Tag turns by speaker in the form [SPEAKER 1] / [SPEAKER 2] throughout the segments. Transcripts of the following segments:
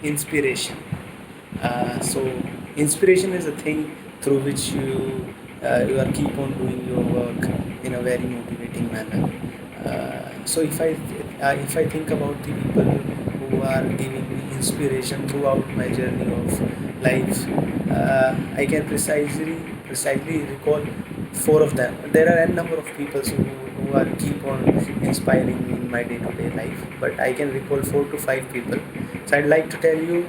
[SPEAKER 1] Inspiration. So inspiration is a thing through which you are keep on doing your work in a very motivating manner. So if I think about the people who are giving me inspiration throughout my journey of life, I can precisely recall four of them. There are n number of people who are keep on inspiring me in my day-to-day life, but I can recall 4 to 5 people. So I'd like to tell you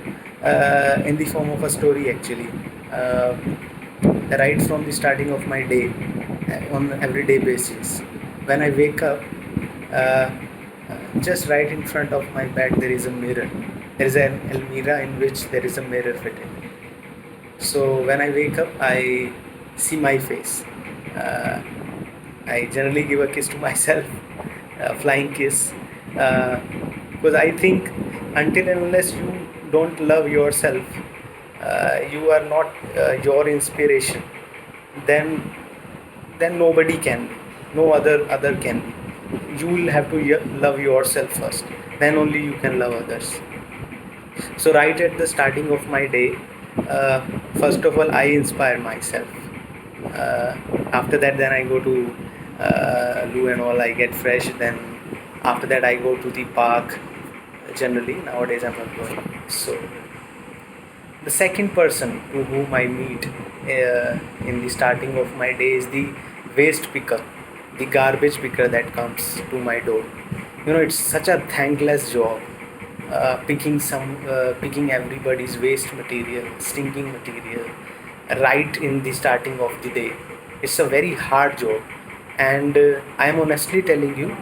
[SPEAKER 1] in the form of a story actually. Uh, right from the starting of my day, on everyday basis. When I wake up, uh, just right in front of my bed there is a mirror. There is an almirah in which there is a mirror fitted. So when I wake up, I see my face. Uh, I generally give a kiss to myself, a flying kiss, uh, because I think until and unless you don't love yourself, you are not your inspiration. Then nobody can be, no other can be. You will have to love yourself first. Then only you can love others. So right at the starting of my day, uh, first of all I inspire myself. uh, After that, then I go to loo and all, I get fresh. Then after that I go to the park. Generally nowadays I'm not going. So the second person to whom I meet in the starting of my day is the waste picker, the garbage picker that comes to my door. It's such a thankless job, picking everybody's waste material, stinking material, right in the starting of the day. It's a very hard job, and I am honestly telling you,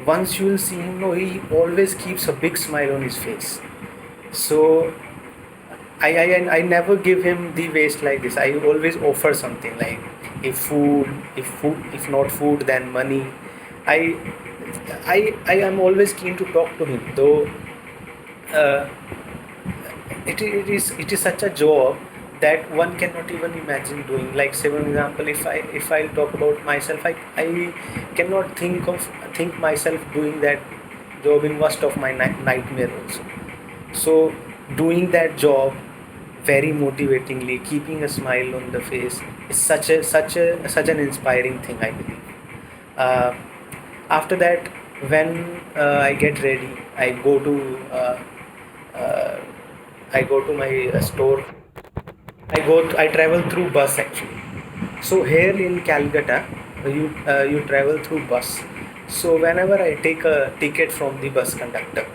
[SPEAKER 1] once you will see him, no, he always keeps a big smile on his face. So I never give him the waste like this. I always offer something like, if not food, then money. I I am always keen to talk to him, though uh, it is such a job that one cannot even imagine doing. Like, say for example, if I talk about myself, I cannot think myself doing that job in worst of my nightmare also. So doing that job very motivatingly, keeping a smile on the face, is such an inspiring thing, I believe. Uh, After that, when I get ready, uh, uh, I go to my store. I travel through bus actually. So here in Calcutta, you travel through bus. So whenever I take a ticket from the bus conductor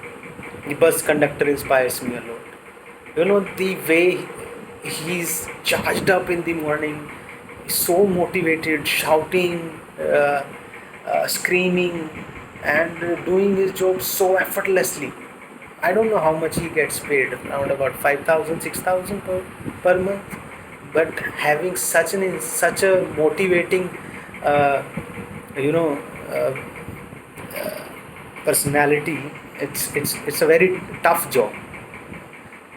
[SPEAKER 1] inspires me a lot. The way he's charged up in the morning, so motivated, shouting, screaming, and doing his job so effortlessly. I don't know how much he gets paid, around about 5,000, 6,000 per month. But having such a motivating, uh, you know, uh, personality, it's a very tough job,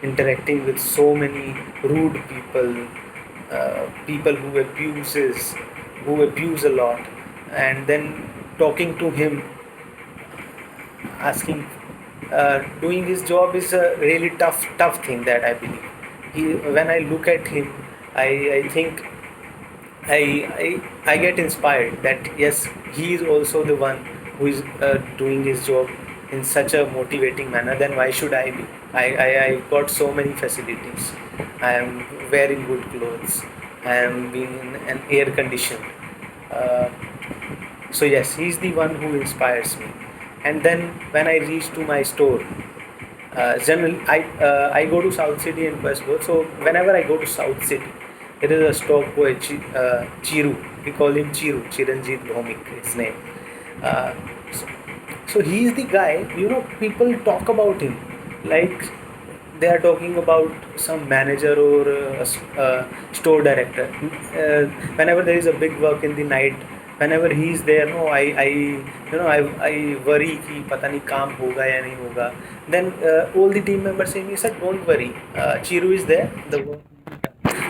[SPEAKER 1] interacting with so many rude people, people who abuse a lot, and then talking to him, asking, doing his job is a really tough thing that I believe. When I look at him, I think I get inspired that yes, he is also the one who is doing his job in such a motivating manner. Then why should I be? I got so many facilities. I am wearing good clothes. I am being in an air conditioned. Uh, so yes, he's the one who inspires me. And then when I reach to my store, generally I go to South City and West Goa. So whenever I go to South City, there is a stock boy, Chiru. We call him Chiru, Chiranjit Bhomik, his name. Uh, so, so he is the guy. People talk about him like they are talking about some manager or store director. Whenever there is a big work in the night, whenever he is there, no, I worry कि पता नहीं काम होगा या नहीं होगा. Then all the team members say me, sir, don't worry, Chiru is there, the work.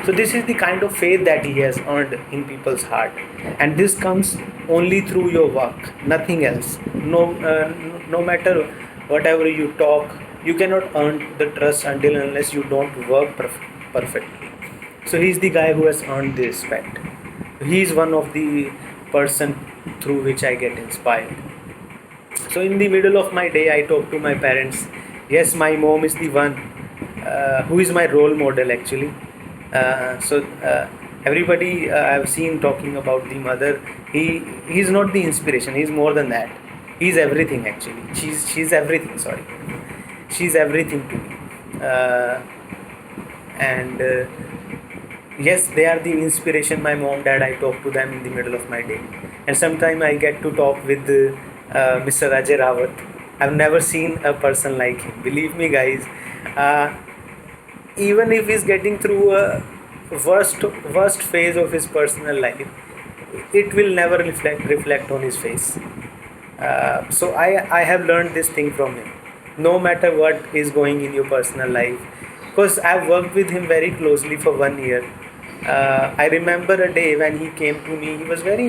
[SPEAKER 1] So this is the kind of faith that he has earned in people's heart, and this comes only through your work, nothing else. No matter whatever you talk, you cannot earn the trust until unless you don't work perfectly. So he's the guy who has earned the respect. He's one of the person through which I get inspired. So in the middle of my day, I talk to my parents. Yes, my mom is the one who is my role model actually. So everybody I've seen talking about the mother, he's not the inspiration. He's more than that. He's everything actually. She's everything. Sorry, she's everything to me. And yes, they are the inspiration. My mom, dad, I talk to them in the middle of my day, and sometimes I get to talk with Mr. Ajay Rawat. I've never seen a person like him. Believe me, guys. Uh, Even if he's getting through a worst phase of his personal life, it will never reflect on his face. So I have learned this thing from him. No matter what is going in your personal life, because I've worked with him very closely for 1 year. I remember a day when he came to me. He was very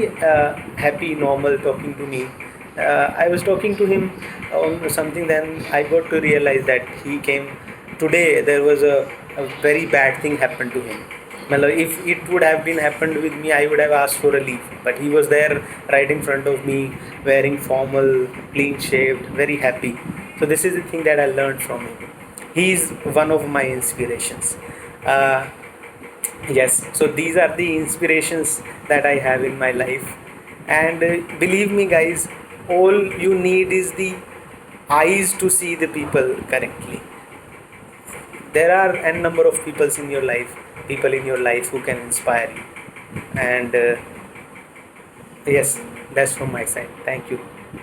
[SPEAKER 1] happy, normal, talking to me. I was talking to him on something. Then I got to realize that he came today. There was a very bad thing happened to him. Well, if it would have been happened with me, I would have asked for a leave. But he was there right in front of me, wearing formal, clean shaved, very happy. So this is the thing that I learned from him. He is one of my inspirations. Uh, yes, so these are the inspirations that I have in my life. And believe me, guys, all you need is the eyes to see the people correctly. There are n number of people in your life who can inspire you. And yes, that's from my side. Thank you.